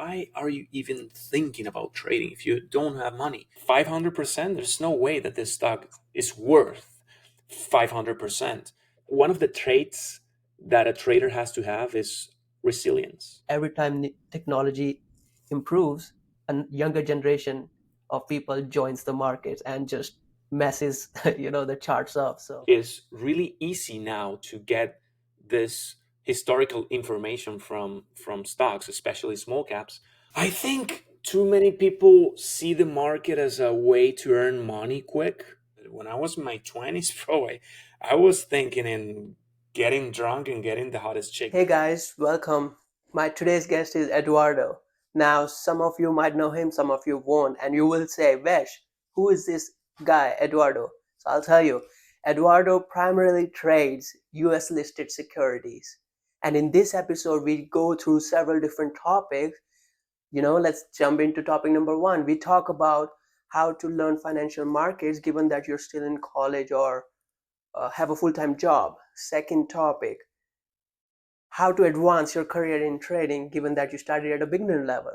why are you even thinking about trading if you don't have money? 500%? There's no way that this stock is worth 500%. One of the traits that a trader has to have is resilience. Every time technology improves, a younger generation of people joins the market and just messes the charts up. So Is really easy now to get this historical information from stocks, especially small caps. I think too many people see the market as a way to earn money quick. When I was in my 20s, bro, I was thinking in getting drunk and getting the hottest chick. hey guys, welcome. My today's guest is Eduardo. Now some of you might know him, some of you won't, and you will say, Vesh, who is this guy, Eduardo? So I'll tell you, Eduardo primarily trades US listed securities. And in this episode, we go through several different topics. Let's jump into topic number one. We talk about how to learn financial markets given that you're still in college or have a full-time job. Second topic, how to advance your career in trading given that you started at a beginner level.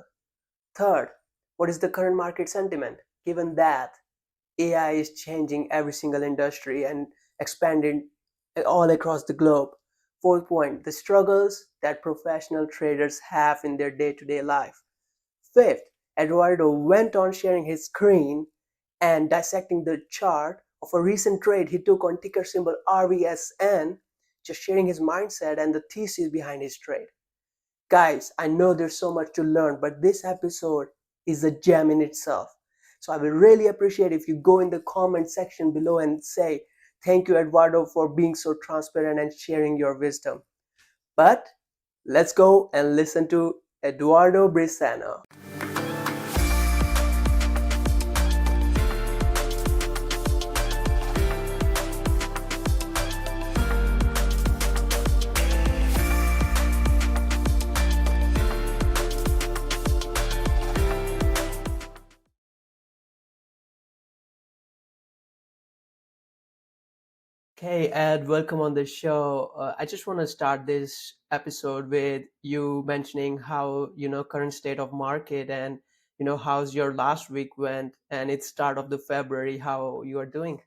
Third, what is the current market sentiment given that AI is changing every single industry and expanding all across the globe. Fourth point, the struggles that professional traders have in their day-to-day life. Fifth, Eduardo went on sharing his screen and dissecting the chart of a recent trade he took on ticker symbol RVSN, just sharing his mindset and the thesis behind his trade. Guys, I know there's so much to learn, but this episode is a gem in itself. So I will really appreciate if you go in the comment section below and say, thank you, Eduardo, for being so transparent and sharing your wisdom. But let's go and listen to Eduardo Brisano. Okay, Ed, welcome on the show. I just want to start this episode with you mentioning how, current state of market and, how's your last week went and it's start of the February, how you are doing.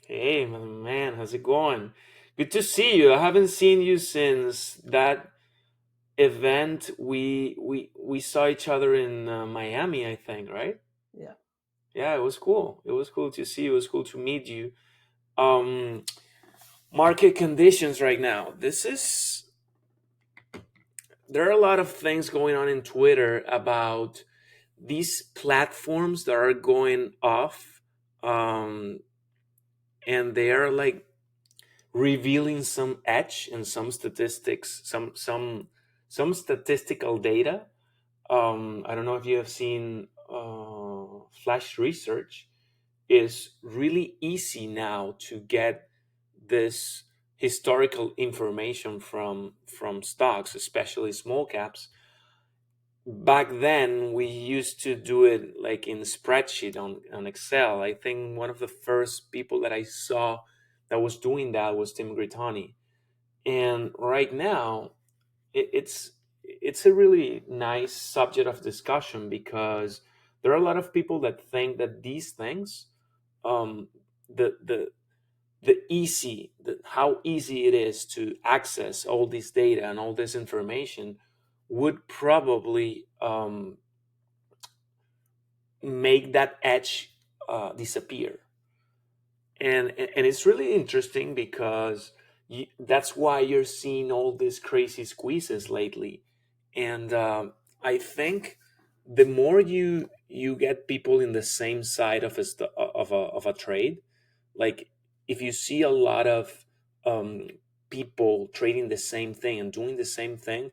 Hey, my man, how's it going? Good to see you. I haven't seen you since that event we saw each other in Miami, I think, right? Yeah. Yeah, it was cool. It was cool to see you. It was cool to meet you. Um, Market conditions right now. There are a lot of things going on in Twitter about these platforms that are going off, um, and they are like revealing some edge and some statistics, some statistical data. I don't know if you have seen Flash Research. Is really easy now to get this historical information from stocks, especially small caps. Back then, we used to do it like in spreadsheet on Excel. I think one of the first people that I saw that was doing that was Tim Grittani. And right now, it's a really nice subject of discussion because there are a lot of people that think that these things, um, the the how easy it is to access all this data and all this information would probably make that edge disappear. And it's really interesting because that's why you're seeing all these crazy squeezes lately. And I think the more you get people in the same side of a trade, like if you see a lot of um, people trading the same thing and doing the same thing,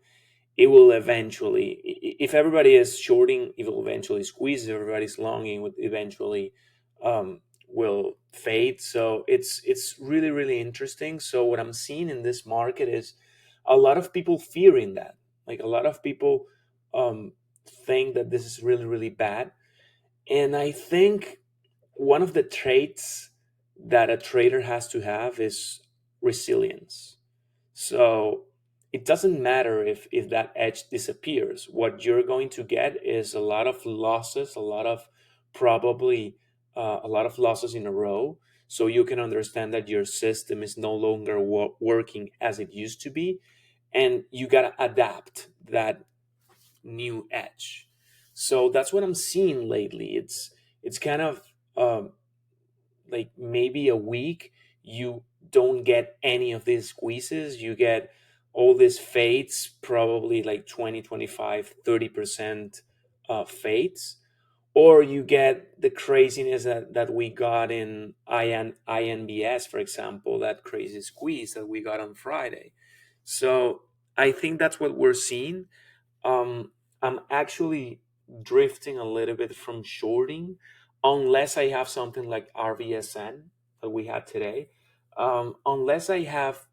it will eventually, if everybody is shorting, it will eventually squeeze. If everybody's longing, would eventually um, will fade. So it's really really interesting. So what I'm seeing in this market is a lot of people fearing that. Like a lot of people um, think that this is really really bad. And I think one of the traits that a trader has to have is resilience. So it doesn't matter if that edge disappears. What you're going to get is a lot of losses, a lot of probably a lot of losses in a row. So you can understand that your system is no longer working as it used to be, and you got to adapt that new edge. So that's what I'm seeing lately. It's kind of like maybe a week you don't get any of these squeezes. You get all these fades, probably like 20, 25, 30% fades, or you get the craziness that we got in INBS, for example, that crazy squeeze that we got on Friday. So I think that's what we're seeing. I'm actually drifting a little bit from shorting, unless I have something like RVSN that we had today. Unless I have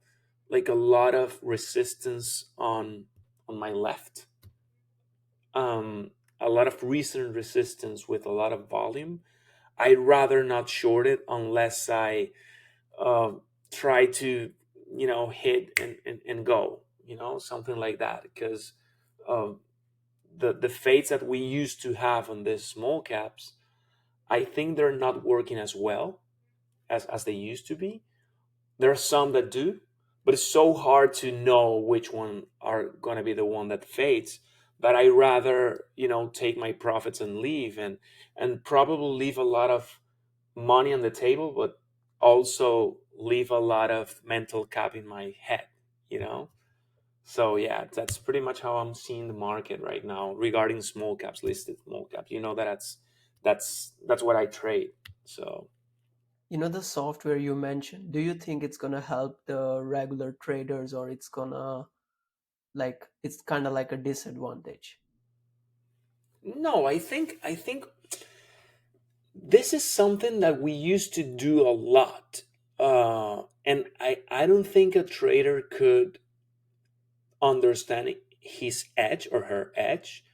like a lot of resistance on my left, a lot of recent resistance with a lot of volume. I'd rather not short it unless I uh, try to, hit and go, something like that. Because the fates that we used to have on these small caps, I think they're not working as well as they used to be. There are some that do, but it's so hard to know which one are going to be the one that fades. But I rather, take my profits and leave, and probably leave a lot of money on the table, but also leave a lot of mental cap in my head, you know? So yeah, that's pretty much how I'm seeing the market right now regarding small caps, listed small caps. That's what I trade. So You know, the software you mentioned, do you think it's gonna help the regular traders, or it's gonna, like, it's kind of like a disadvantage? no, I think this is something that we used to do a lot, and I don't think a trader could understand his edge or her edge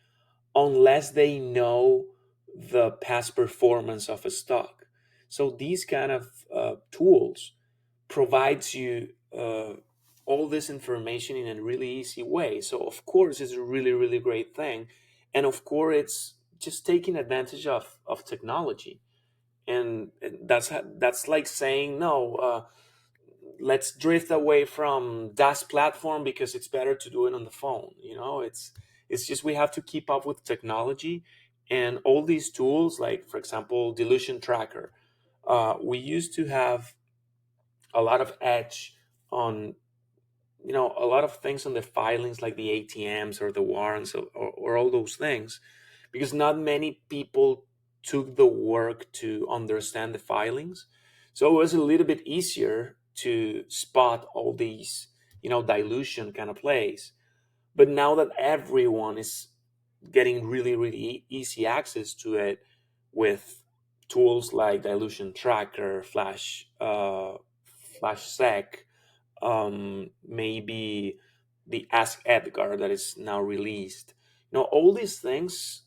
unless they know the past performance of a stock. So these kind of tools provides you all this information in a really easy way. So of course it's a really really great thing, and of course it's just taking advantage of technology. And that's like saying no. Let's drift away from das platform because it's better to do it on the phone. It's just we have to keep up with technology, and all these tools, like for example dilution tracker. We used to have a lot of edge on, a lot of things on the filings, like the ATMs or the warrants, or all those things, because not many people took the work to understand the filings. So it was a little bit easier to spot all these, dilution kind of plays. But now that everyone is getting really, really easy access to it with tools like dilution tracker, flash sec, maybe the Ask Edgar that is now released. All these things,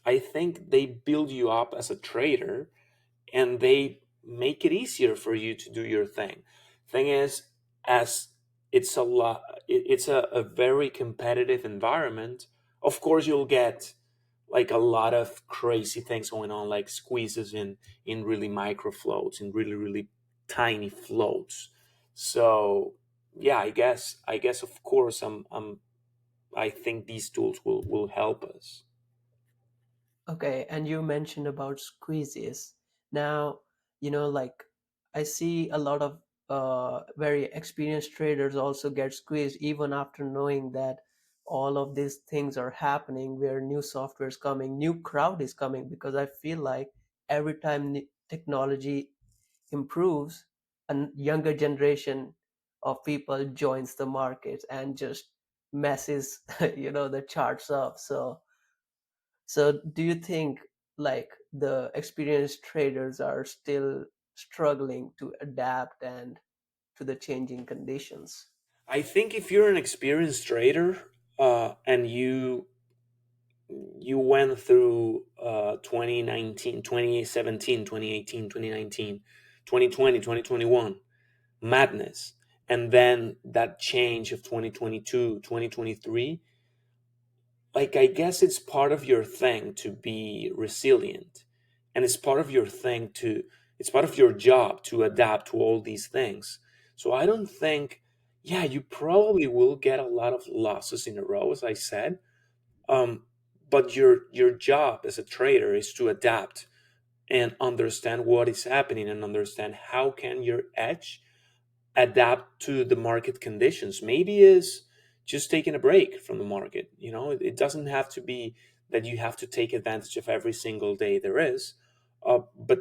I think they build you up as a trader, and they make it easier for you to do your thing. Thing is, as it's a lot, it's a very competitive environment. Of course, you'll get like a lot of crazy things going on, like squeezes in really micro floats, in really really tiny floats. So yeah, I guess of course I think these tools will help us. Okay, and you mentioned about squeezes. Now, like, I see a lot of very experienced traders also get squeezed even after knowing that all of these things are happening, where new software is coming, new crowd is coming, because I feel like every time technology improves, a younger generation of people joins the market and just messes, the charts up. So do you think, like, the experienced traders are still struggling to adapt and to the changing conditions? I think if you're an experienced trader, and you went through 2019, 2017, 2018, 2019, 2020, 2021 madness, And then that change of 2022, 2023, like I guess it's part of your thing to be resilient, and it's part of your thing to it's part of your job to adapt to all these things. So I don't think, yeah, you probably will get a lot of losses in a row, as I said. um, but your job as a trader is to adapt and understand what is happening and understand how can your edge adapt to the market conditions. Maybe is just taking a break from the market. It doesn't have to be that you have to take advantage of every single day there is, but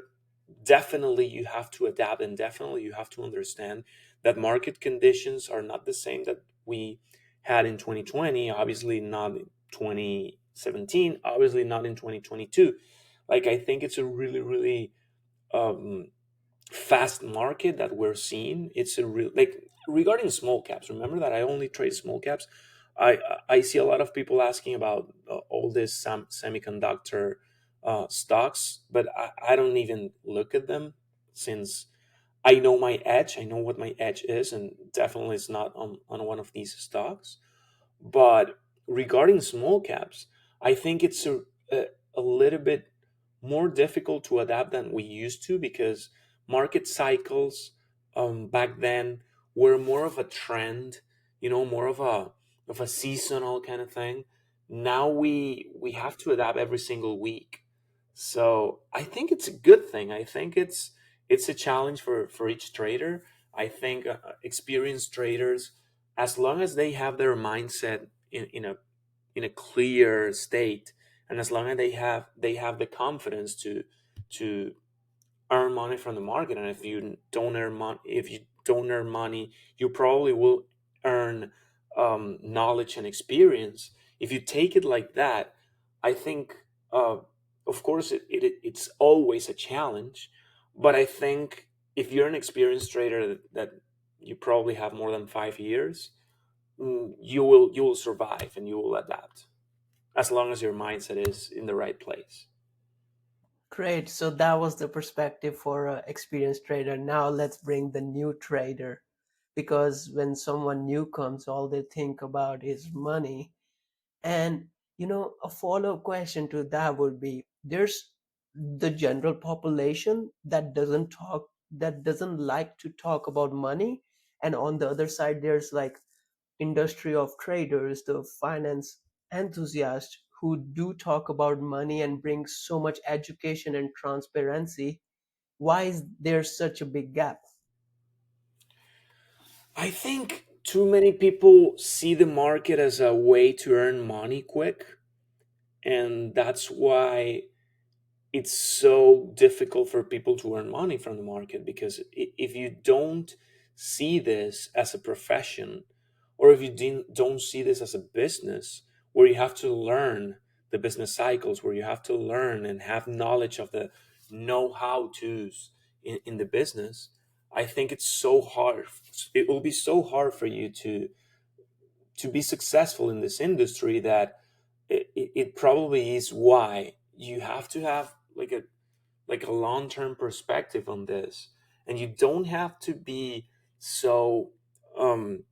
definitely you have to adapt, and definitely you have to understand that market conditions are not the same that we had in 2020, obviously not in 2017, obviously not in 2022. Like, I think it's a really, really um, fast market that we're seeing. It's a real, like, regarding small caps. Remember that I only trade small caps. I see a lot of people asking about all this semiconductor stocks, but I don't even look at them, since I know my edge. I know what my edge is, and definitely it's not on one of these stocks. But regarding small caps, I think it's a little bit more difficult to adapt than we used to, because market cycles back then were more of a trend, more of a seasonal kind of thing. Now we have to adapt every single week. So I think it's a good thing. I think it's a challenge for each trader. I think experienced traders, as long as they have their mindset in a clear state, and as long as they have the confidence to earn money from the market. And if you don't earn money, you probably will earn knowledge and experience. If you take it like that, I think, of course, it's always a challenge, but I think if you're an experienced trader that you probably have more than 5 years, you will survive and you will adapt, as long as your mindset is in the right place. Great. So that was the perspective for an experienced trader. Now let's bring the new trader. Because when someone new comes, all they think about is money. And a follow-up question to that would be, there's the general population that doesn't like to talk about money. And on the other side, there's like industry of traders, the finance enthusiasts who do talk about money and bring so much education and transparency. Why is there such a big gap? I think too many people see the market as a way to earn money quick, and that's why it's so difficult for people to earn money from the market. Because if you don't see this as a profession, or if you don't see this as a business where you have to learn the business cycles, where you have to learn and have knowledge of the know-how to's in the business, I think it's so hard. It will be so hard for you to be successful in this industry, that it probably is why you have to have like a long-term perspective on this, and you don't have to be so um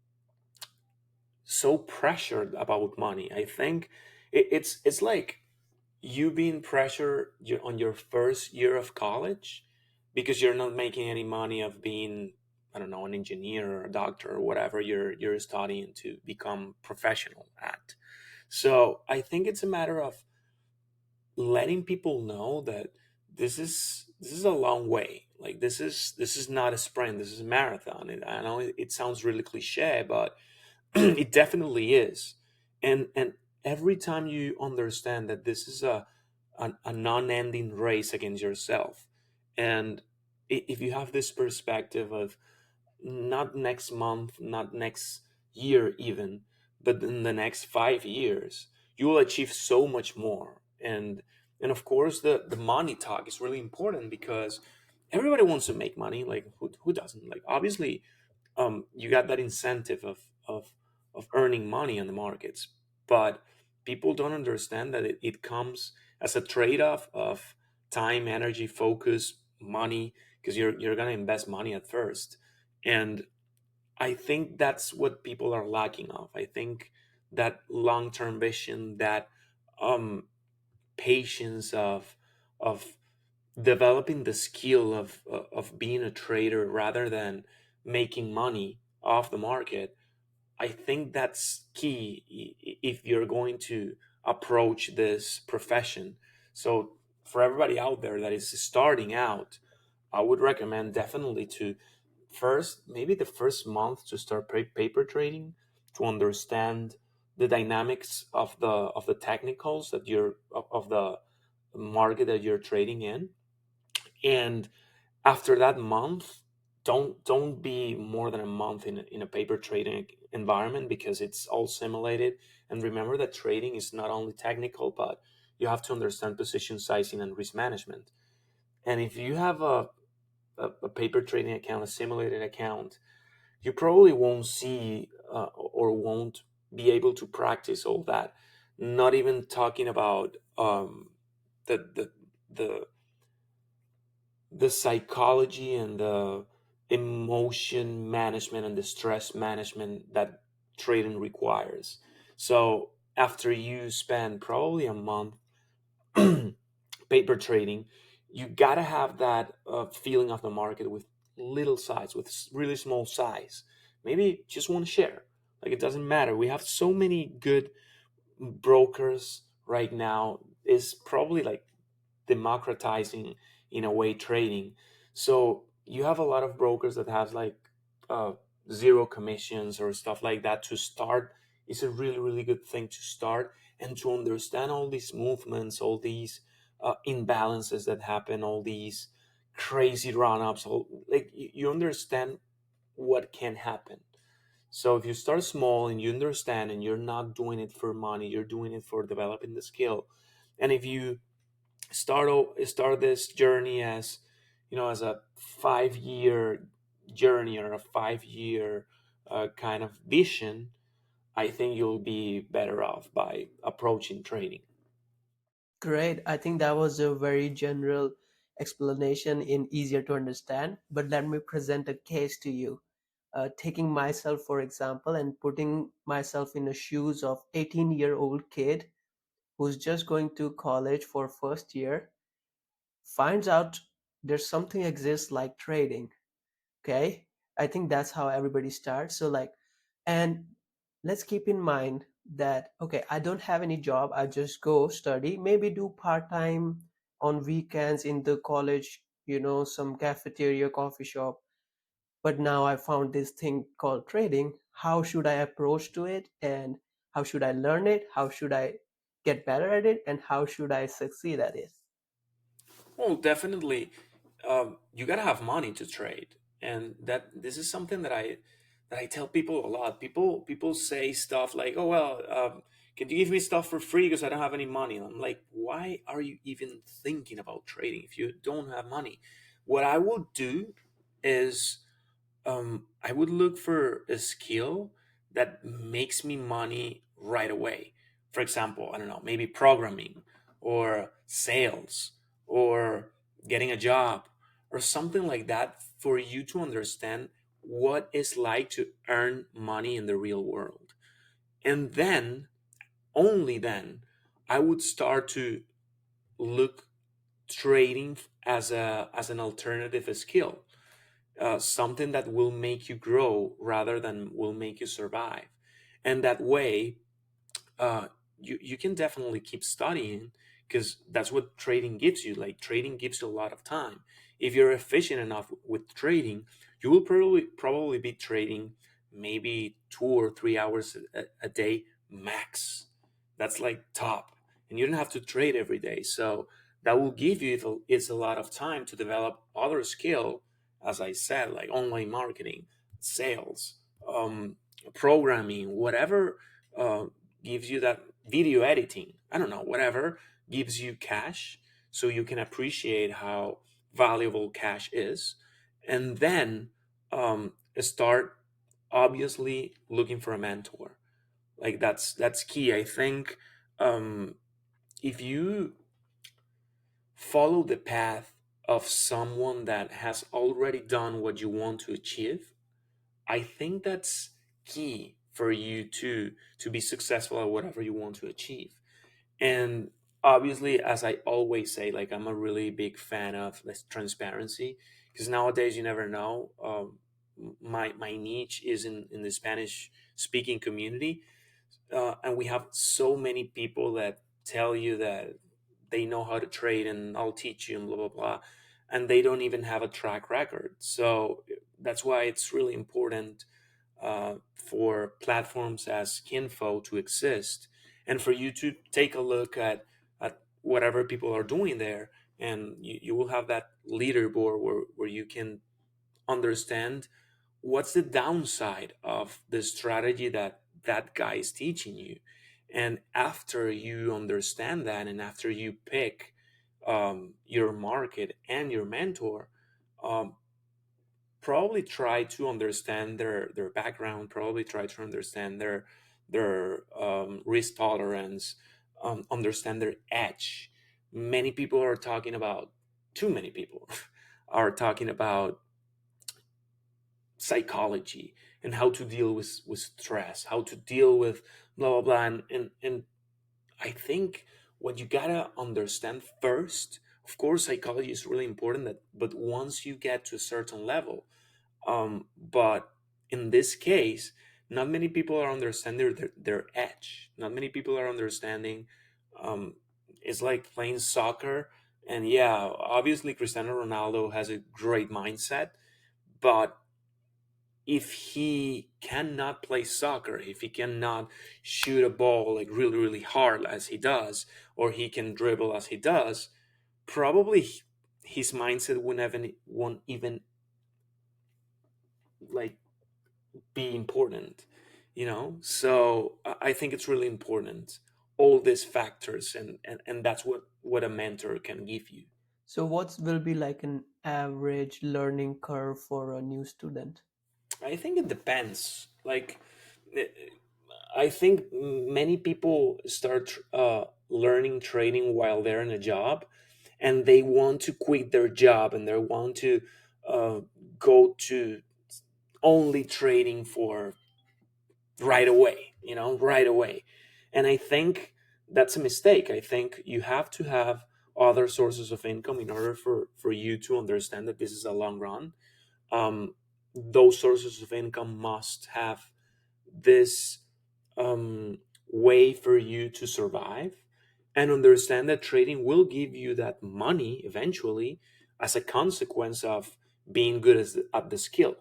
so pressured about money. I think it's like you being pressured on your first year of college, because you're not making any money of being, I don't know, an engineer or a doctor or whatever you're studying to become professional at. So I think it's a matter of letting people know that this is a long way. Like, this is not a sprint, this is a marathon. I know it sounds really cliche, but it definitely is. And every time you understand that this is a non-ending race against yourself, and if you have this perspective of not next month, not next year even, but in the next 5 years, you will achieve so much more. And of course, the money talk is really important, because everybody wants to make money. Like, who doesn't? Like, obviously, you got that incentive of earning money on the markets, but people don't understand that it comes as a trade-off of time, energy, focus, money, because you're gonna invest money at first. And I think that's what people are lacking of. I think that long-term vision, that um, patience of developing the skill of being a trader rather than making money off the market. I think that's key if you're going to approach this profession. So for everybody out there that is starting out, I would recommend definitely to first, maybe the first month, to start paper trading, to understand the dynamics of the technicals that you're of the market that you're trading in. And after that month, don't be more than a month in a paper trading environment, because it's all simulated. And remember that trading is not only technical, but you have to understand position sizing and risk management. And if you have a paper trading account, a simulated account, you probably won't see or won't be able to practice all that. Not even talking about the the the the psychology and the emotion management and the stress management that trading requires. So after you spend probably a month paper trading, you gotta have that feeling of the market with little size, with really small size. Maybe just one share. Like, it doesn't matter. We have so many good brokers right now. Is probably like democratizing in a way trading. So you have a lot of brokers that have like uh, zero commissions or stuff like that to start. It's a really, really good thing to start and to understand all these movements, all these imbalances that happen, all these crazy run-ups. Like, you understand what can happen. So if you start small and you understand, and you're not doing it for money, you're doing it for developing the skill. And if you start this journey as, as a 5 year journey or a 5 year kind of vision, I think you'll be better off by approaching trading. Great. I think that was a very general explanation in easier to understand. But let me present a case to you. Taking myself, for example, and putting myself in the shoes of 18-year-old kid who's just going to college for first year, finds out there's something exists like trading. Okay, I think that's how everybody starts. So like, and let's keep in mind that okay, I don't have any job, I just go study, maybe do part-time on weekends in the college, some cafeteria, coffee shop. But now I found this thing called trading. How should I approach to it, and how should I learn it, how should I get better at it, and how should I succeed at it? Well, definitely, you gotta have money to trade, and that this is something that I tell people a lot. People say stuff like, "Oh well, can you give me stuff for free because I don't have any money?" And I'm like, "Why are you even thinking about trading if you don't have money?" What I would do is, I would look for a skill that makes me money right away. For example, I don't know, maybe programming or sales or getting a job or something like that, for you to understand what it's like to earn money in the real world. And then, only then, I would start to look trading as an alternative skill, something that will make you grow rather than will make you survive. And that way, uh, you can definitely keep studying, because that's what trading gives you. Like, trading gives you a lot of time. If you're efficient enough with trading, you will probably be trading maybe 2 or 3 hours a day max. That's like top, and you don't have to trade every day. So that will give you it's a lot of time to develop other skill, as I said, like online marketing, sales, programming, whatever. Uh, Gives you that, video editing, I don't know, whatever gives you cash, so you can appreciate how valuable cash is. And then start obviously looking for a mentor. Like, that's key, I think. If you follow the path of someone that has already done what you want to achieve, I think that's key for you to be successful at whatever you want to achieve. And obviously, as I always say, like, I'm a really big fan of less transparency, because nowadays you never know. My niche is in the Spanish speaking community, and we have so many people that tell you that they know how to trade and I'll teach you and blah blah blah, and they don't even have a track record. So that's why it's really important for platforms as Kinfo to exist, and for you to take a look at whatever people are doing there, and you will have that leaderboard where you can understand what's the downside of the strategy that that guy is teaching you. And after you understand that, and after you pick your market and your mentor, um, probably try to understand their background, probably try to understand their risk tolerance, understand their edge. Many people are talking about, too many people are talking about psychology and how to deal with stress, how to deal with blah blah blah. And I think what you gotta understand first, of course, psychology is really important. That, but once you get to a certain level, but in this case, not many people are understanding their edge. Not many people are understanding. Um, it's like playing soccer, and yeah, obviously Cristiano Ronaldo has a great mindset, but if he cannot play soccer, if he cannot shoot a ball like really, really hard as he does, or he can dribble as he does, probably his mindset won't even like be important, you know? So I think it's really important, all these factors, and that's what a mentor can give you. So what will be like an average learning curve for a new student? I think it depends. Like, eh, I think many people start learning trading while they're in a job, and they want to quit their job, and they want to uh, go to only trading for right away, right away. And I think that's a mistake. I think you have to have other sources of income in order for you to understand that this is a long run. Those sources of income must have this way for you to survive, and understand that trading will give you that money eventually as a consequence of being good at the skill.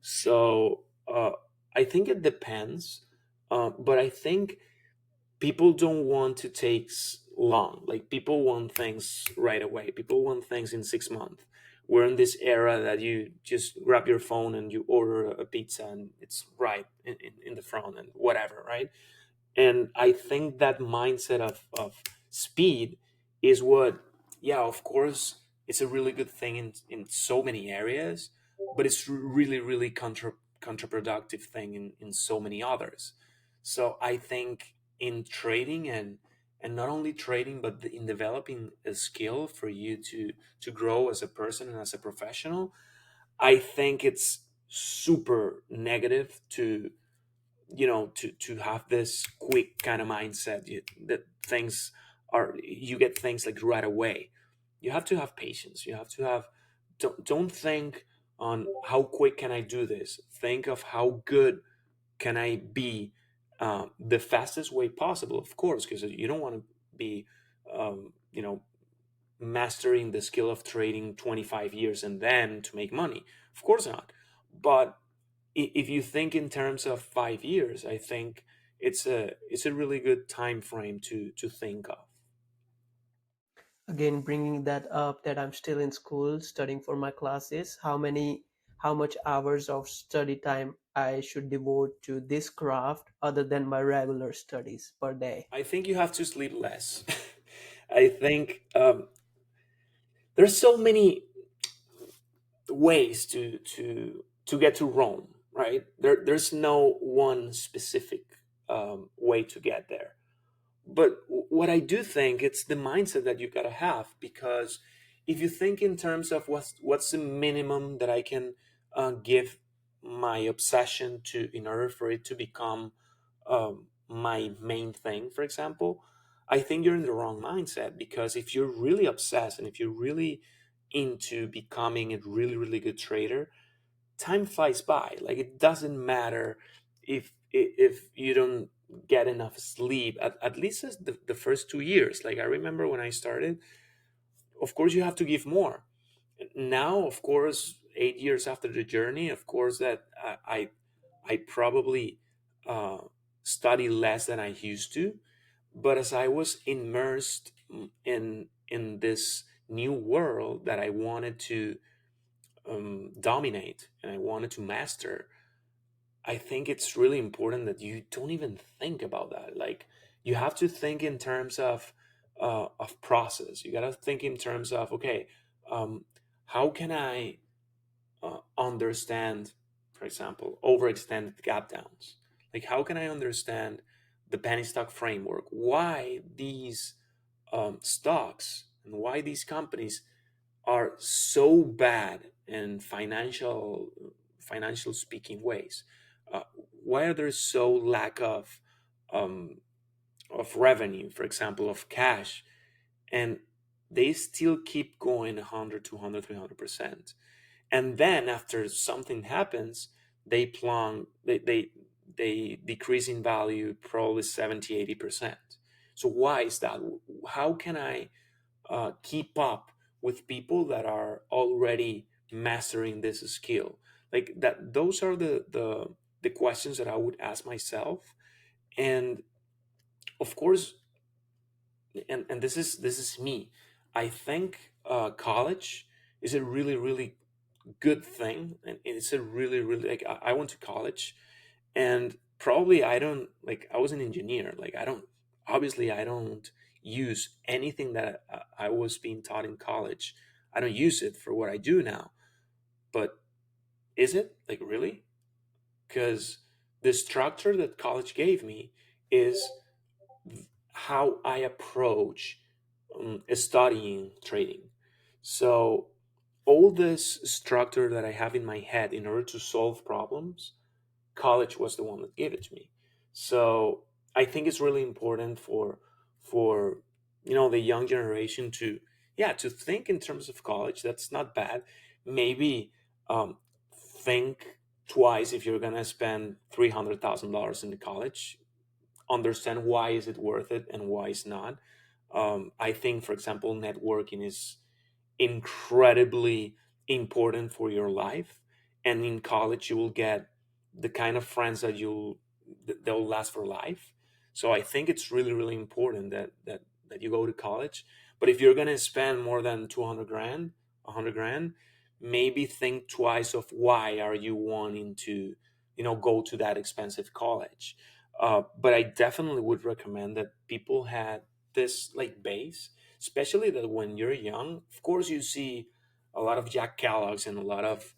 So I think it depends, but I think people don't want to take long. Like, people want things right away. People want things in 6 months. We're in this era that you just grab your phone and you order a pizza and it's right in the front and whatever, right? And I think that mindset of speed is what, yeah, of course, it's a really good thing in so many areas, but it's really, really counterproductive thing in so many others. So I think in trading, and not only trading, but in developing a skill for you to grow as a person and as a professional, I think it's super negative to have this quick kind of mindset, that things are, you get things like right away. You have to have patience. You have to have, don't think on how quick can I do this. Think of how good can I be, the fastest way possible, of course, because you don't want to be mastering the skill of trading 25 years and then to make money, of course not. But if you think in terms of 5 years, I think it's a really good time frame to think of. Again, bringing that up, that I'm still in school studying for my classes, how much hours of study time I should devote to this craft other than my regular studies per day? I think you have to sleep less. I think there's so many ways to get to Rome, right? There's no one specific way to get there. But what I do think, it's the mindset that you gotta have, because if you think in terms of what's the minimum that I can give my obsession to in order for it to become my main thing, for example, I think you're in the wrong mindset. Because if you're really obsessed and if you're really into becoming a really really good trader, time flies by. Like, it doesn't matter if you don't get enough sleep, at least as the first 2 years. Like, I remember when I started, of course you have to give more. Now, of course, 8 years after the journey, of course that I probably uh, study less than I used to. But as I was immersed in this new world that I wanted to dominate and I wanted to master, I think it's really important that you don't even think about that. Like, you have to think in terms of process. You gotta think in terms of, okay, um, how can I understand, for example, overextended gap downs? Like, how can I understand the penny stock framework? Why these stocks and why these companies are so bad in financial speaking ways? Uh, why are there so lack um, of revenue, for example, of cash, and they still keep going 100, 200, 300%? And then after something happens, they plumb, they decrease in value probably 70, 80%. So why is that? How can I keep up with people that are already mastering this skill? Like that, those are the questions that I would ask myself. And of course, and this is me, I think college is a really really good thing. And it's a really really, like, I went to college, and probably I don't, like, I was an engineer. Like, I don't, obviously I don't use anything that I was being taught in college. I don't use it for what I do now. But is it, like, really? Because the structure that college gave me is how I approach studying trading. So all this structure that I have in my head in order to solve problems, college was the one that gave it to me. So I think it's really important for the young generation to, yeah, to think in terms of college. That's not bad. Maybe think twice if you're gonna spend $300,000 in the college. Understand why is it worth it and why it's not. I think, for example, networking is incredibly important for your life. And in college you will get the kind of friends that they'll last for life. So I think it's really really important that you go to college. But if you're going to spend more than 200 grand, 100 grand, maybe think twice of why are you wanting to go to that expensive college. But I definitely would recommend that people had this, like, base, especially that when you're young. Of course you see a lot of Jack Kellogg's and a lot of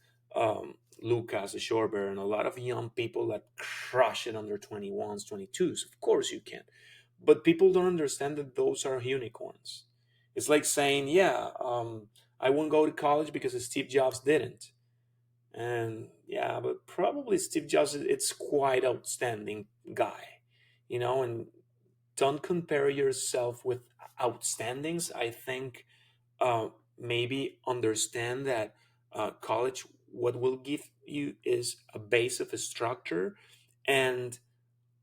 Lucas Schorber and a lot of young people that crush it under 21s, 22s. Of course you can. But people don't understand that those are unicorns. It's like saying, yeah, I won't go to college because Steve Jobs didn't. And yeah, but probably Steve Jobs, it's quite outstanding guy, and don't compare yourself with outstandings. I think maybe understand that college, what will give you is a base of a structure. And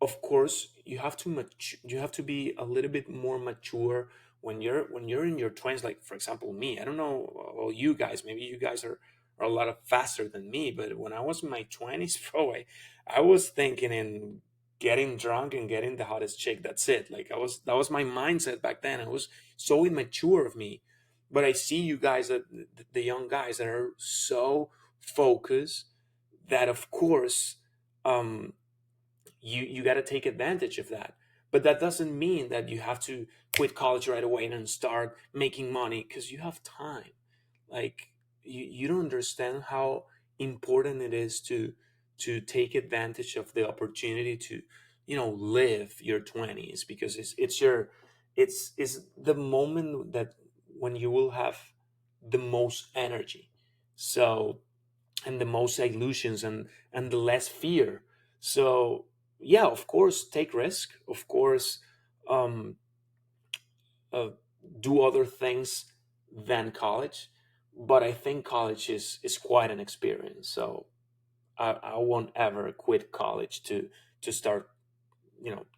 of course you have to be a little bit more mature when you're in your 20s. Like, for example, me, I don't know, well, you guys, maybe you guys are a lot of faster than me. But when I was in my 20s, bro, I was thinking in getting drunk and getting the hottest chick. That's it. Like, that was my mindset back then. I was so immature of me. But I see you guys, the young guys that are so focused, that of course um you got to take advantage of that. But that doesn't mean that you have to quit college right away and start making money, because you have time. Like, you don't understand how important it is to take advantage of the opportunity to live your 20s, because it's the moment that when you will have the most energy. So and the most illusions, and the less fear. So yeah, of course, take risk, of course, um, uh, do other things than college, but I think college is quite an experience. So I won't ever quit college to start,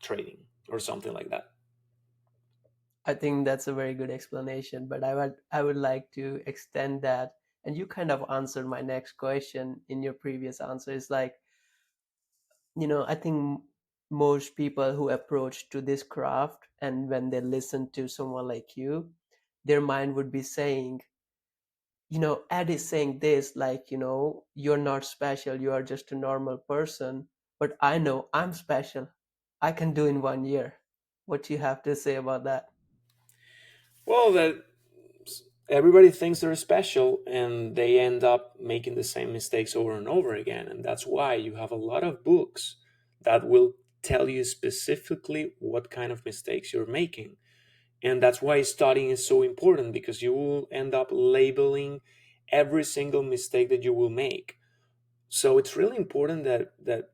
trading or something like that. I think that's a very good explanation, but I would like to extend that. And you kind of answered my next question in your previous answer. Is like, I think most people who approach to this craft, and when they listen to someone like you, their mind would be saying, Ed is saying this, like, you're not special, you are just a normal person. But I know I'm special. I can do in 1 year. What you have to say about that? Well, that everybody thinks they're special, and they end up making the same mistakes over and over again, and that's why you have a lot of books that will tell you specifically what kind of mistakes you're making. And that's why studying is so important, because you will end up labeling every single mistake that you will make. So it's really important that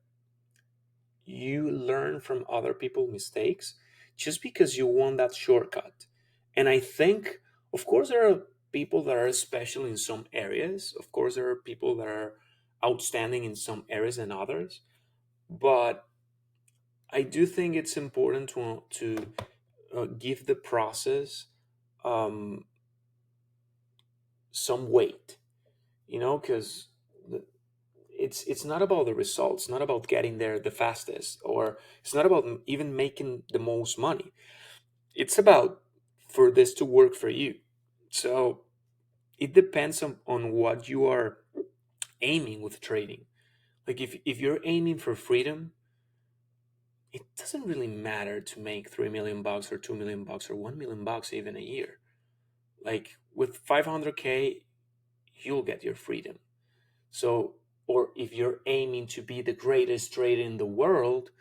you learn from other people's mistakes, just because you want that shortcut. And I think, of course, there are people that are special in some areas. Of course, there are people that are outstanding in some areas than others. But I do think it's important to give the process um, some weight, because it's not about the results, not about getting there the fastest, or it's not about even making the most money. It's about for this to work for you. So it depends on what you are aiming with trading. Like if you're aiming for freedom, it doesn't really matter to make 3 million bucks or 2 million bucks or 1 million bucks even a year. Like with 500K, you'll get your freedom. So, or if you're aiming to be the greatest trader in the world,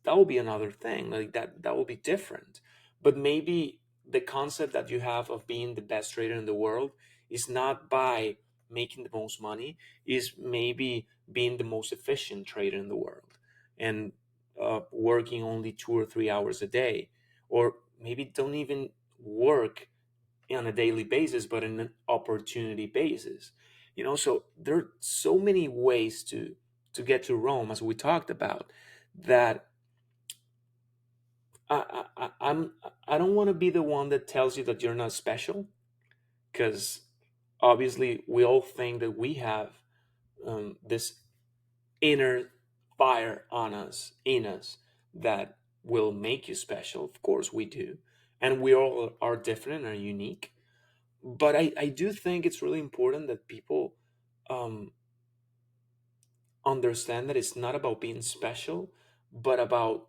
that will be another thing. Like that will be different. But maybe the concept that you have of being the best trader in the world is not by making the most money, is maybe being the most efficient trader in the world, and working only 2 or 3 hours a day, or maybe don't even work on a daily basis, but in an opportunity basis. So there are so many ways to get to Rome, as we talked about, that I'm I don't want to be the one that tells you that you're not special, because obviously we all think that we have this inner fire on us, in us, that will make you special. Of course we do, and we all are different and are unique. But I do think it's really important that people um, understand that it's not about being special, but about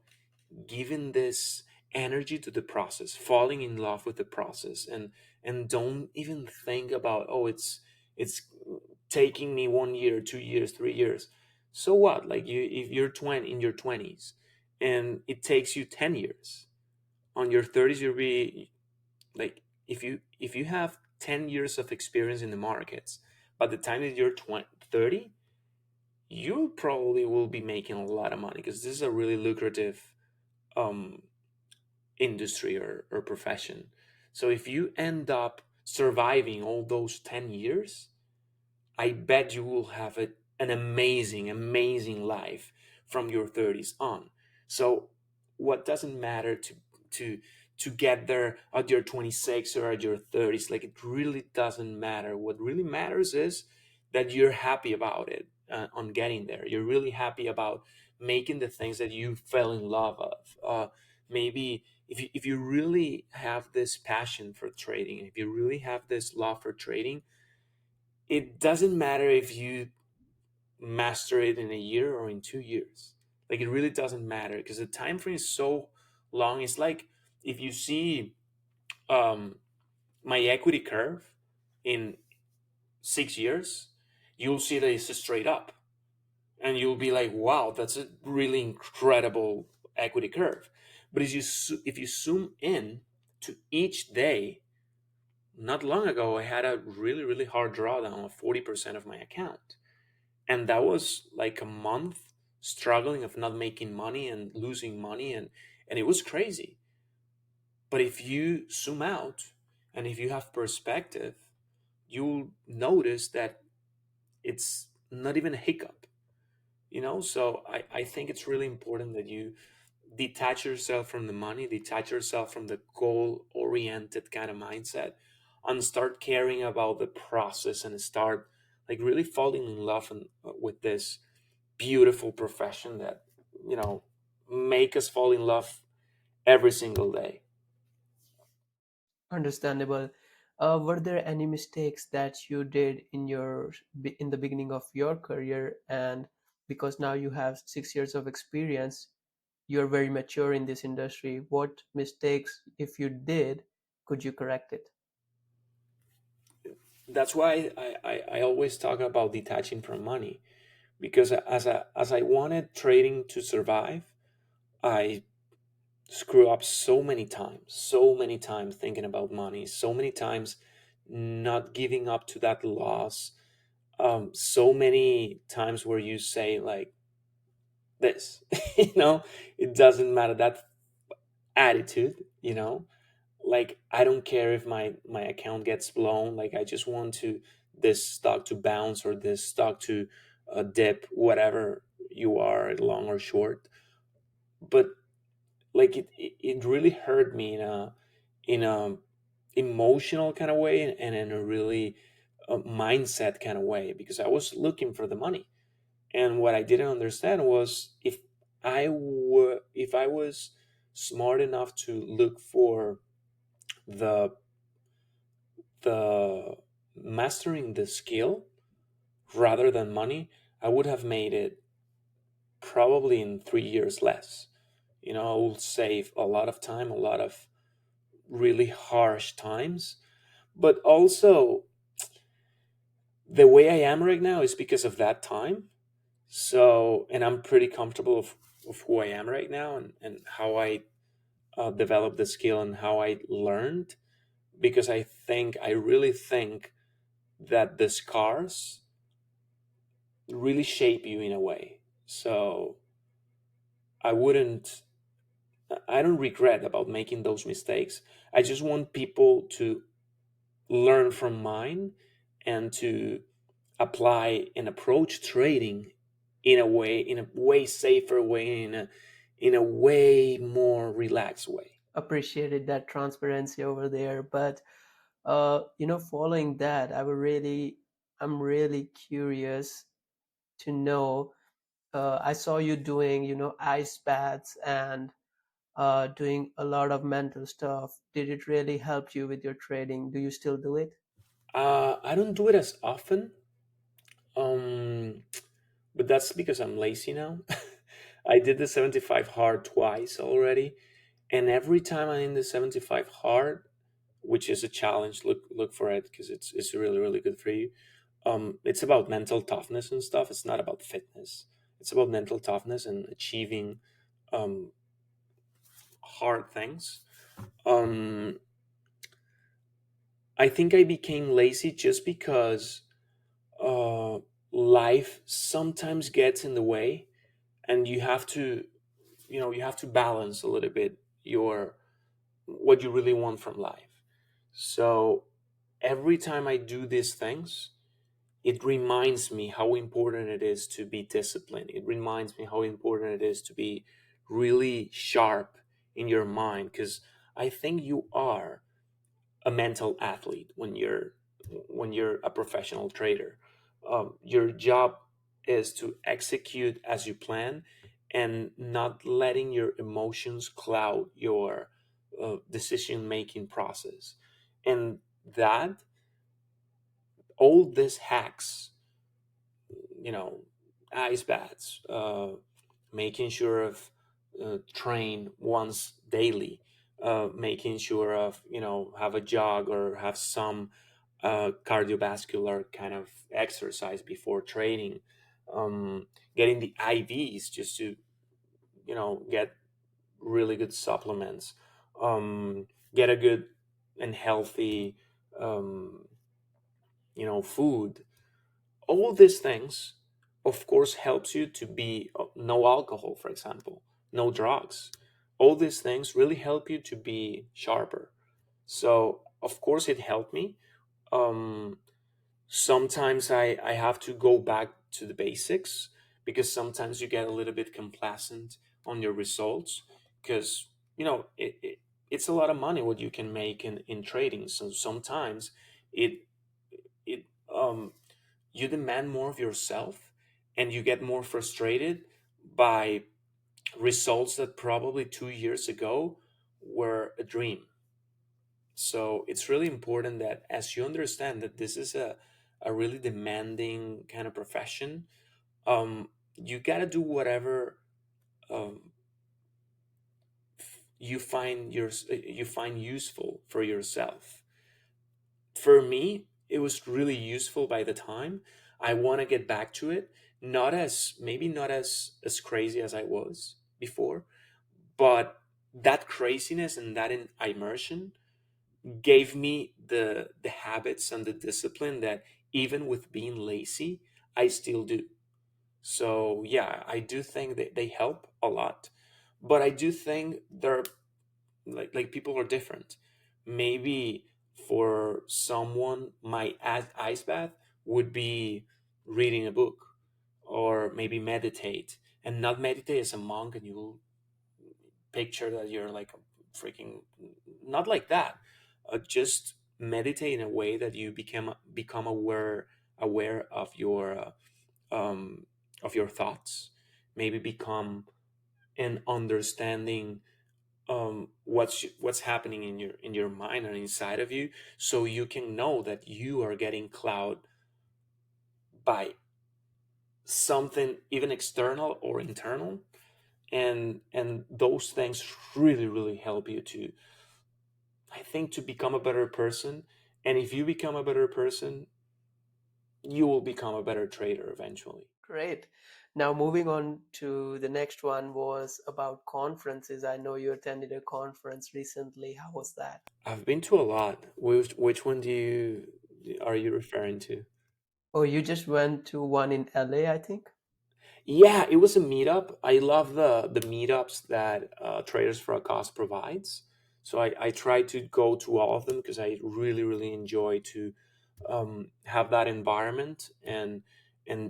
giving this energy to the process, falling in love with the process, and don't even think about, oh, it's taking me 1 year, 2 years, 3 years. So what? Like if you're 20 in your 20s, and it takes you 10 years, on your 30s you'll be like, if you have 10 years of experience in the markets, by the time that you're 20, 30, you probably will be making a lot of money, because this is a really lucrative um, industry or profession. So if you end up surviving all those 10 years, I bet you will have an amazing, amazing life from your 30s on. So what doesn't matter to to get there at your 26 or at your 30s? Like, it really doesn't matter. What really matters is that you're happy about it, on getting there. You're really happy about making the things that you fell in love of. Maybe if you really have this passion for trading, if you really have this love for trading, it doesn't matter if you master it in a year or in 2 years. Like, it really doesn't matter, because the time frame is so long. It's like, if you see um, my equity curve in 6 years, you'll see that it's straight up, and you'll be like, wow, that's a really incredible equity curve. But if you zoom in to each day, not long ago I had a really, really hard drawdown of 40% of my account. And that was like a month struggling of not making money and losing money, and it was crazy. But if you zoom out and if you have perspective, you'll notice that it's not even a hiccup, you know. So I think it's really important that you detach yourself from the money, detach yourself from the goal oriented kind of mindset, and start caring about the process, and start like really falling in love with this beautiful profession that, you know, make us fall in love every single day. Understandable. Were there any mistakes that you did in the beginning of your career, and because now you have 6 years of experience, you're very mature in this industry? What mistakes, if you did, could you correct it? That's why I always talk about detaching from money, because as I wanted trading to survive, I screw up so many times thinking about money, so many times not giving up to that loss, so many times where you say like this, you know, it doesn't matter, that attitude, you know, like I don't care if my account gets blown, like I just want to this stock to bounce or this stock to dip, whatever you are, long or short. But like it really hurt me in a emotional kind of way, and in a really mindset kind of way, because I was looking for the money. And what I didn't understand was, if I was smart enough to look for the the mastering the skill rather than money, I would have made it probably in 3 years less. You know, I will save a lot of time, a lot of really harsh times. But also, the way I am right now is because of that time. So, and I'm pretty comfortable of who I am right now, and how I developed the skill and how I learned, because I really think that the scars really shape you in a way. So I wouldn't, I don't regret about making those mistakes. I just want people to learn from mine, and to apply and approach trading in a way safer way, in a way more relaxed way. Appreciated that transparency over there. But following that, I'm really curious to know. I saw you doing, ice baths and doing a lot of mental stuff. Did it really help you with your trading? Do you still do it? I don't do it as often, but that's because I'm lazy now. I did the 75 hard twice already, and every time I'm in the 75 hard, which is a challenge, look for it, because it's really really good for you. It's about mental toughness and stuff. It's not about fitness. It's about mental toughness and achieving um, hard things. Um, I think I became lazy just because uh, life sometimes gets in the way, and you have to, you know, you have to balance a little bit your what you really want from life. So every time I do these things, it reminds me how important it is to be disciplined. It reminds me how important it is to be really sharp in your mind, because I think you are a mental athlete when you're a professional trader. Your job is to execute as you plan, and not letting your emotions cloud your decision making process. And that all these hacks, you know, ice baths, making sure of train once daily, making sure of, you know, have a jog or have some cardiovascular kind of exercise before training, getting the IVs just to, you know, get really good supplements, get a good and healthy, um, you know, food. All these things of course helps you to be no alcohol, for example, no drugs. All these things really help you to be sharper. So of course it helped me. um, Sometimes I have to go back to the basics, because sometimes you get a little bit complacent on your results, because it's a lot of money what you can make in trading. So sometimes it it you demand more of yourself, and you get more frustrated by results that probably 2 years ago were a dream. So it's really important that as you understand that this is a really demanding kind of profession, you got to do whatever um, you find useful for yourself. For me, it was really useful by the time. I want to get back to it, not as crazy as I was before, but that craziness and that immersion gave me the habits and the discipline that even with being lazy, I still do. So yeah, I do think that they help a lot, but I do think they're like people are different. Maybe for someone, my ice bath would be reading a book, or maybe meditate, and not meditate as a monk and you picture that you're like a freaking, not like that. Just meditate in a way that you become aware of your thoughts. Maybe become an understanding what's happening in your mind and inside of you, so you can know that you are getting cloud by something even external or internal. And those things really help you to, I think, to become a better person. And if you become a better person, you will become a better trader eventually. Great. Now, moving on to the next one was about conferences. I know you attended a conference recently. How was that? I've been to a lot. Which one are you referring to? Oh, you just went to one in LA, I think? Yeah, it was a meetup. I love the meetups that Traders for a Cause provides. So I try to go to all of them because I really enjoy to have that environment and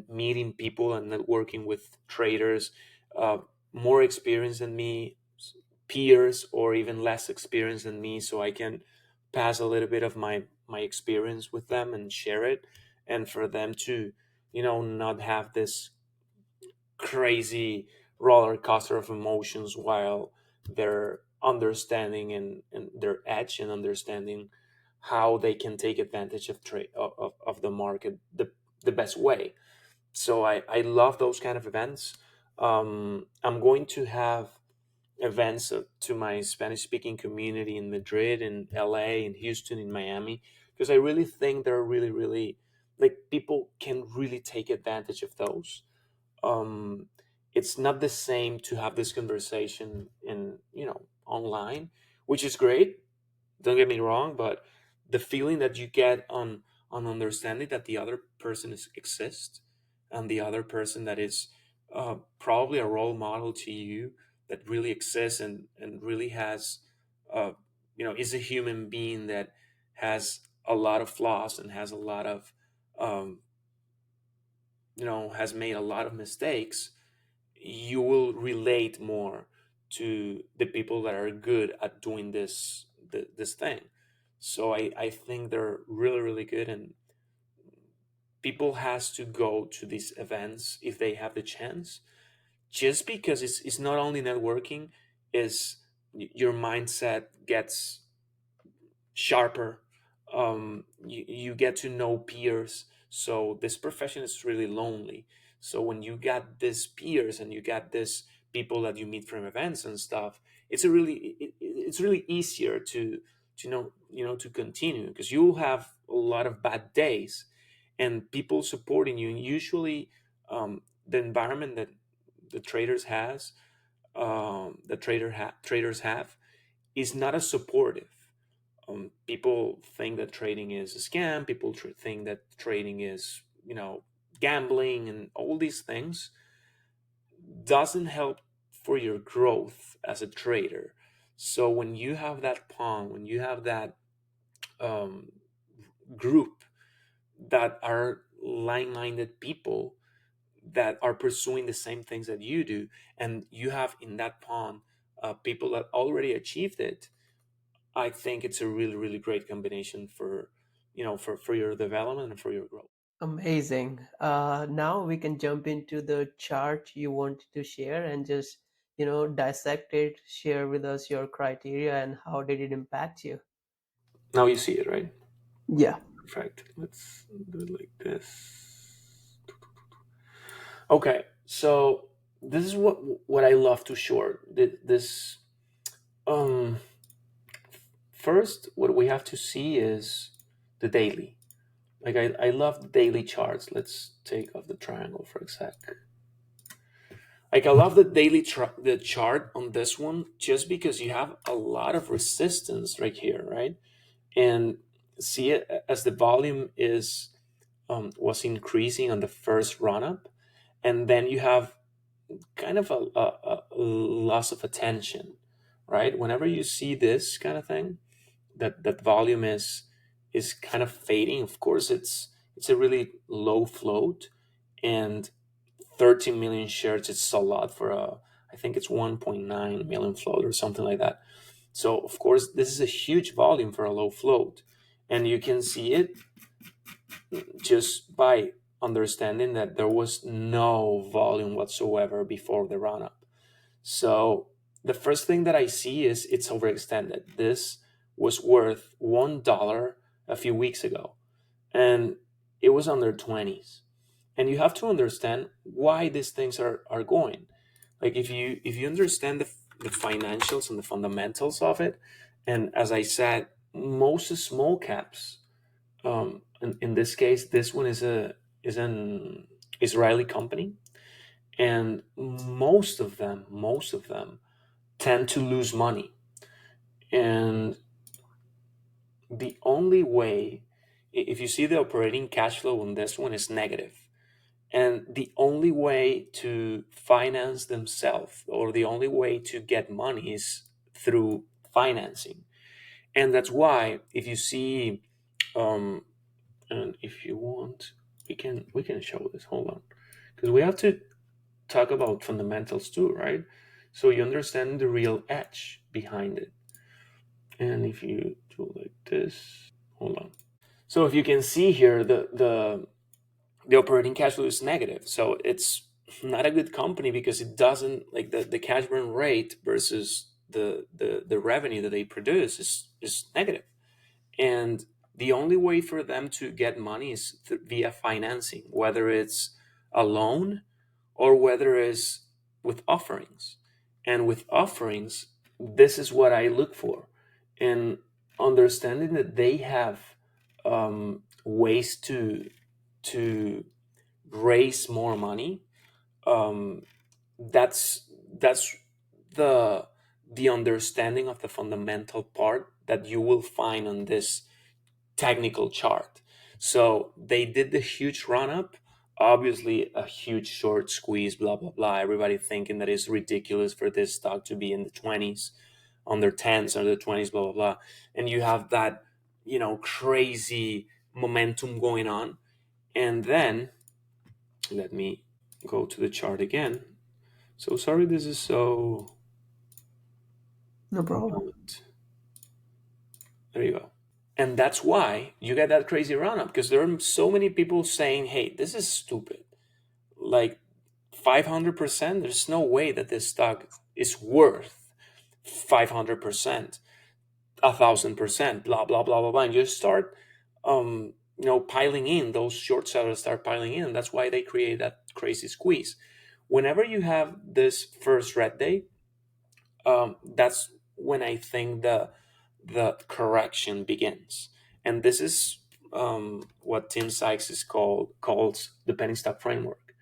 meeting people and networking with traders uh, more experienced than me, peers, or even less experienced than me, so I can pass a little bit of my experience with them and share it, and for them to not have this crazy roller coaster of emotions while they're understanding and their edge and understanding how they can take advantage of trade of the market the best way. So I love those kind of events. I'm going to have events to my Spanish speaking community in Madrid, in LA, in Houston, in Miami, because I really think they're really like people can really take advantage of those. um, it's not the same to have this conversation in online, which is great, don't get me wrong, but the feeling that you get on understanding that the other person exists, and the other person that is probably a role model to you, that really exists and really has is a human being that has a lot of flaws and has a lot of um, has made a lot of mistakes, you will relate more to the people that are good at doing this thing. So I think they're really good, and people has to go to these events if they have the chance, just because it's not only networking, is your mindset gets sharper. You get to know peers. So this profession is really lonely. So when you got these peers and you got this people that you meet from events and stuff, it's really easier to to continue, because you will have a lot of bad days and people supporting you. And usually, the environment that the traders has traders have is not as supportive. People think that trading is a scam. People think that trading is gambling and all these things doesn't help for your growth as a trader. So when you have that pawn, when you have that um, group that are like-minded people that are pursuing the same things that you do, and you have in that pawn people that already achieved it, I think it's a really, really great combination for for your development and for your growth. Amazing. Now we can jump into the chart you wanted to share and just, dissect it, share with us your criteria and how did it impact you. Now you see it, right? Yeah. Perfect. Let's do it like this. Okay, so this is what I love to short. This um first, what we have to see is the daily. Like I love the daily charts. Let's take off the triangle for a sec. Like I love the chart on this one just because you have a lot of resistance right here, right? And see it as the volume is was increasing on the first run up, and then you have kind of a loss of attention, right? Whenever you see this kind of thing, that volume is kind of fading. Of course, it's a really low float, and 13 million shares. It's a lot for a. I think it's 1.9 million float or something like that. So of course, this is a huge volume for a low float, and you can see it just by understanding that there was no volume whatsoever before the run up. So the first thing that I see is it's overextended. This was worth $1 a few weeks ago, and it was under 20s. And you have to understand why these things are going. Like if you understand the financials and the fundamentals of it, and as I said, most small caps, in this case, this one is an Israeli company, and most of them tend to lose money. And the only way, if you see the operating cash flow on this one is negative, and the only way to finance themselves or the only way to get money is through financing. And that's why if you see, um, and if you want, we can show this. Hold on, because we have to talk about fundamentals too, right? So you understand the real edge behind it. And if you do like this, hold on. So if you can see here, the operating cash flow is negative. So it's not a good company because it doesn't like the cash burn rate versus the revenue that they produce is negative. And the only way for them to get money is via financing, whether it's a loan or whether it's with offerings. And with offerings, this is what I look for. And understanding that they have ways to raise more money, um, that's the the understanding of the fundamental part that you will find on this technical chart. So they did the huge run up, obviously a huge short squeeze, blah blah blah. Everybody thinking that it's ridiculous for this stock to be in the 20s, under 10s, under the 20s, blah blah blah. And you have that, crazy momentum going on. And then let me go to the chart again. So sorry, this is so No problem. not. There you go. And that's why you get that crazy run up because there are so many people saying, hey, this is stupid. Like 500%, there's no way that this stock is worth 500%, 1,000%, blah, blah, blah, blah, blah. And you start, piling in, those short sellers start piling in. That's why they create that crazy squeeze. Whenever you have this first red day, that's when I think the correction begins, and this is what Tim Sykes is calls the penny stock framework.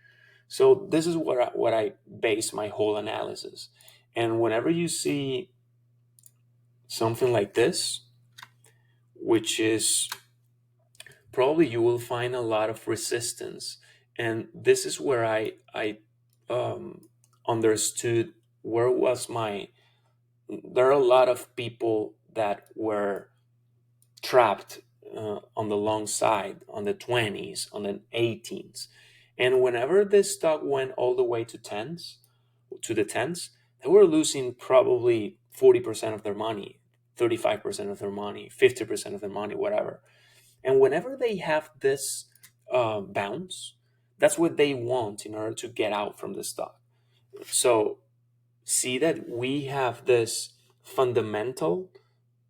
So this is what I base my whole analysis. And whenever you see something like this, which is probably you will find a lot of resistance And this is where I understood where was my. There are a lot of people that were trapped on the long side, on the 20s, on the 18s. And whenever this stock went all the way to tens, to the tens, they were losing probably 40% of their money, 35% of their money, 50% of their money, whatever. And whenever they have this bounce, that's what they want in order to get out from the stock. So see that we have this fundamental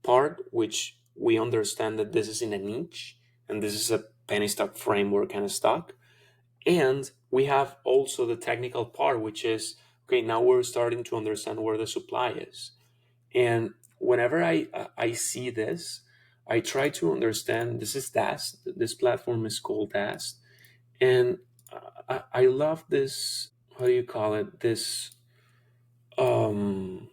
part, which we understand that this is in a niche and this is a penny stock framework kind of stock. And we have also the technical part, which is okay, now we're starting to understand where the supply is. And whenever I see this, I try to understand this is DAS. This platform is called DAS. And I love this, how do you call it? This um,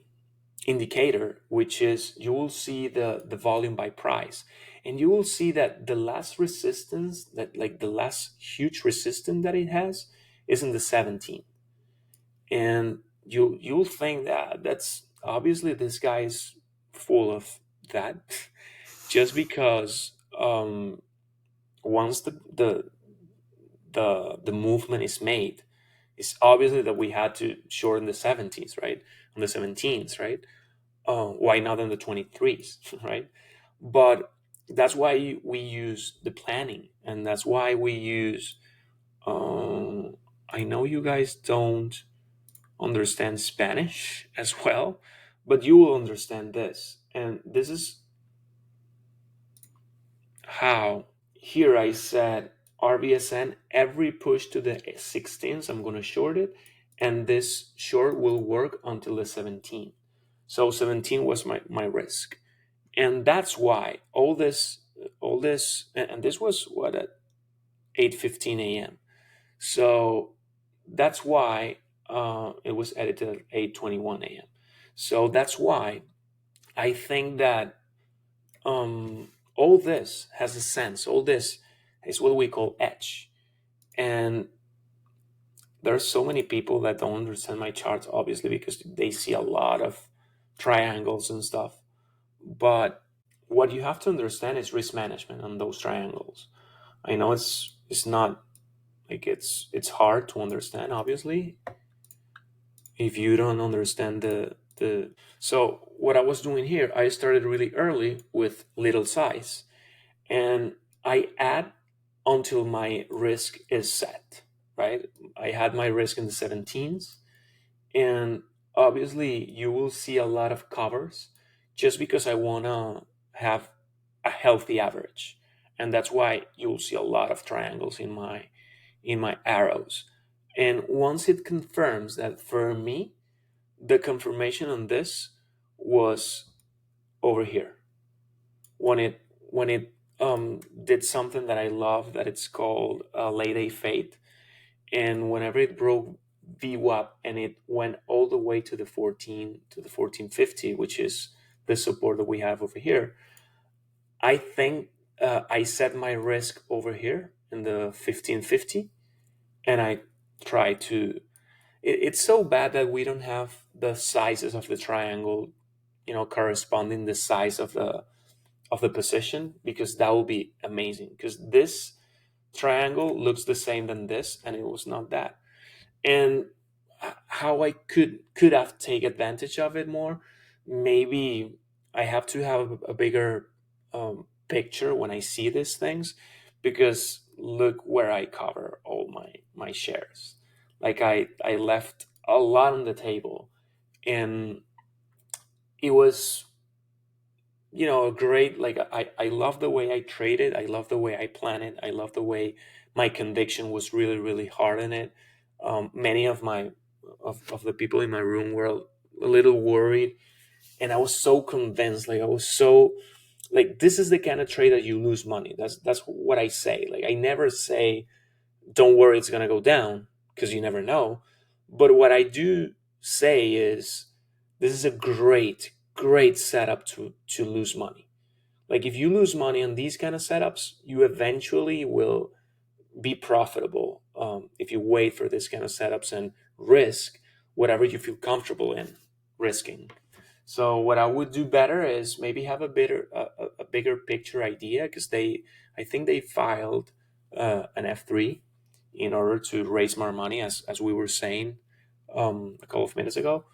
indicator, which is you will see the volume by price, and you will see that the last resistance, that like the last huge resistance that it has, is in the 17. And you'll think that that's obviously this guy is full of that just because once the movement is made, it's obviously that we had to shorten the 70s, right, on the 17s, right. Why not in the 23s, right? But that's why we use the planning, and that's why we use. I know you guys don't understand Spanish as well, but you will understand this, and this is how. Here I said RBSN every push to the 16s. I'm going to short it, and this short will work until the 17. So 17 was my risk. And that's why all this and this was what at 8:15 a.m. So that's why it was edited at 8:21 a.m. So that's why I think that all this has a sense. All this is what we call edge. And there are so many people that don't understand my charts, obviously, because they see a lot of triangles and stuff. But what you have to understand is risk management on those triangles. I know it's not like it's hard to understand, obviously, if you don't understand the. So what I was doing here, I started really early with little size, and I add until my risk is set. Right, I had my risk in the 17s, and obviously you will see a lot of covers just because I want to have a healthy average, and that's why you'll see a lot of triangles in my arrows. And once it confirms that, for me the confirmation on this was over here, when it did something that I love, that it's called late day fade. And whenever it broke VWAP and it went all the way to the 1450, which is the support that we have over here, I think I set my risk over here in the 1550, and I try to. It's so bad that we don't have the sizes of the triangle, corresponding the size of the position, because that will be amazing. Because this triangle looks the same than this, and it was not that. And how I could have take advantage of it more, maybe I have to have a bigger picture when I see these things, because look where I cover all my shares. Like I left a lot on the table, and it was, great. Like I love the way I traded, I love the way I plan it, I love the way my conviction was really really hard in it. Many of the people in my room were a little worried, and I was so convinced. Like I was so, like, this is the kind of trade that you lose money. That's what I say. Like I never say don't worry, it's going to go down, because you never know. But what I do say is this is a great great setup to lose money. Like if you lose money on these kind of setups, you eventually will be profitable if you wait for this kind of setups and risk whatever you feel comfortable in risking. So what I would do better is maybe have a bigger picture idea, because I think they filed an F3 in order to raise more money, as we were saying a couple of minutes ago.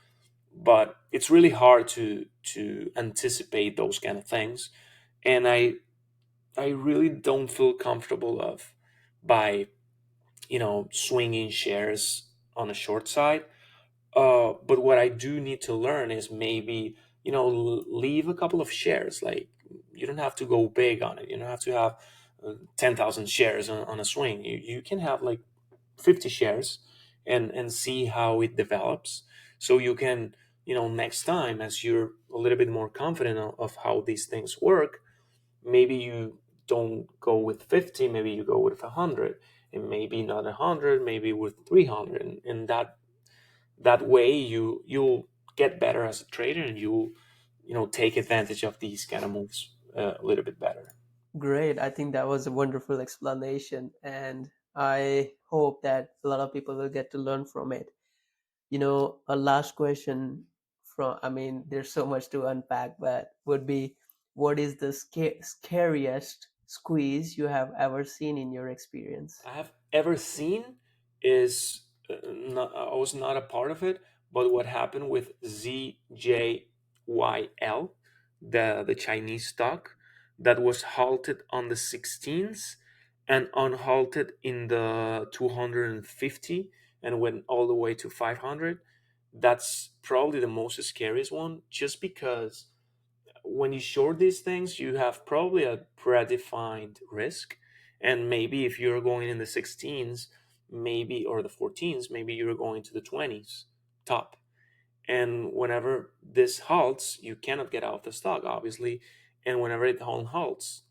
But it's really hard to anticipate those kind of things, and I really don't feel comfortable of by swinging shares on a short side. But what I do need to learn is maybe, leave a couple of shares. Like, you don't have to go big on it. You don't have to have 10,000 shares on a swing. You can have like 50 shares and see how it develops. So you can, next time, as you're a little bit more confident of how these things work, maybe you don't go with 50, maybe you go with 100, and maybe not 100, maybe with 300. And that way you'll get better as a trader, and you'll take advantage of these kind of moves a little bit better. Great. I think that was a wonderful explanation, and I hope that a lot of people will get to learn from it. A last question from, I mean, there's so much to unpack, but would be, what is the scariest squeeze you have ever seen in your experience? I have ever seen is not, I was not a part of it, but what happened with ZJYL, the Chinese stock that was halted on the 16th and unhalted in the 250 and went all the way to 500. That's probably the most scariest one, just because when you short these things, you have probably a predefined risk. And maybe if you're going in the 16s, maybe, or the 14s, maybe you're going to the 20s top. And whenever this halts, you cannot get out of the stock, obviously. And whenever it halts,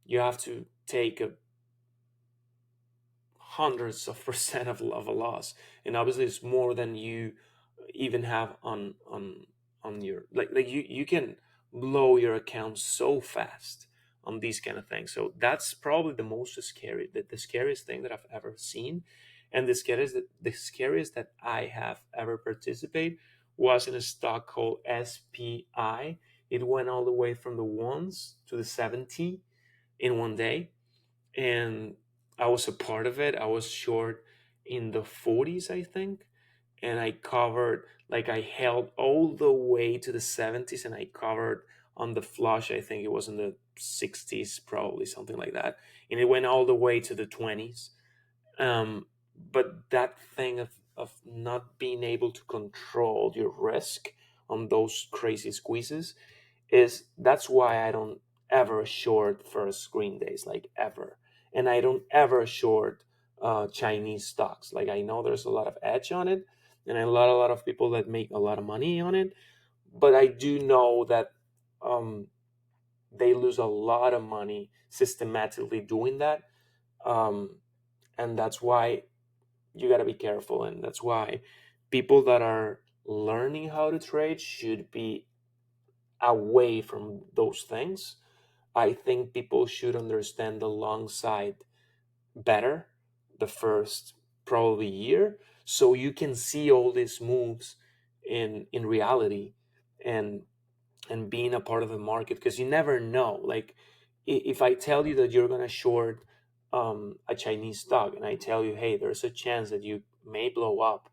you have to take a hundreds of percent of a loss, and obviously it's more than you even have on your, like you can blow your account so fast on these kind of things. So that's probably the most scary, the scariest thing that I've ever seen. And the scariest that I have ever participated was in a stock called SPI. It went all the way from the ones to the 70 in one day, and I was a part of it. I was short in the 40s, I think, and I covered, like, I held all the way to the 70s, and I covered on the flush. I think it was in the 60s, probably something like that, and it went all the way to the 20s. But that thing of not being able to control your risk on those crazy squeezes, that's why I don't ever short first screen days, like, ever. And I don't ever short Chinese stocks. Like, I know there's a lot of edge on it, and a lot of people that make a lot of money on it, but I do know that um, they lose a lot of money systematically doing that. Um, and that's why you got to be careful, and that's why people that are learning how to trade should be away from those things. I think people should understand the long side better the first probably year, so you can see all these moves in reality, and being a part of the market, because you never know. Like, if I tell you that you're going to short a Chinese stock, and I tell you, hey, there's a chance that you may blow up,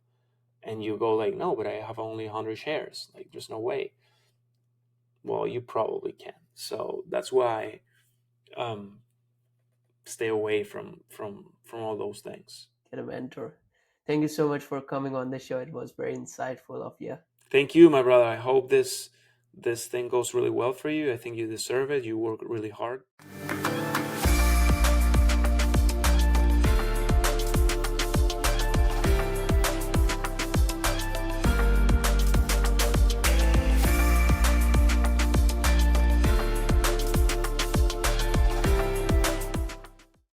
and you go like, no, but I have only 100 shares, like, there's no way. Well, you probably can. So that's why, um, stay away from all those things. Get a mentor. Thank you so much for coming on the show. It was very insightful of you. Thank you, my brother. I hope this thing goes really well for you. I think you deserve it. You work really hard.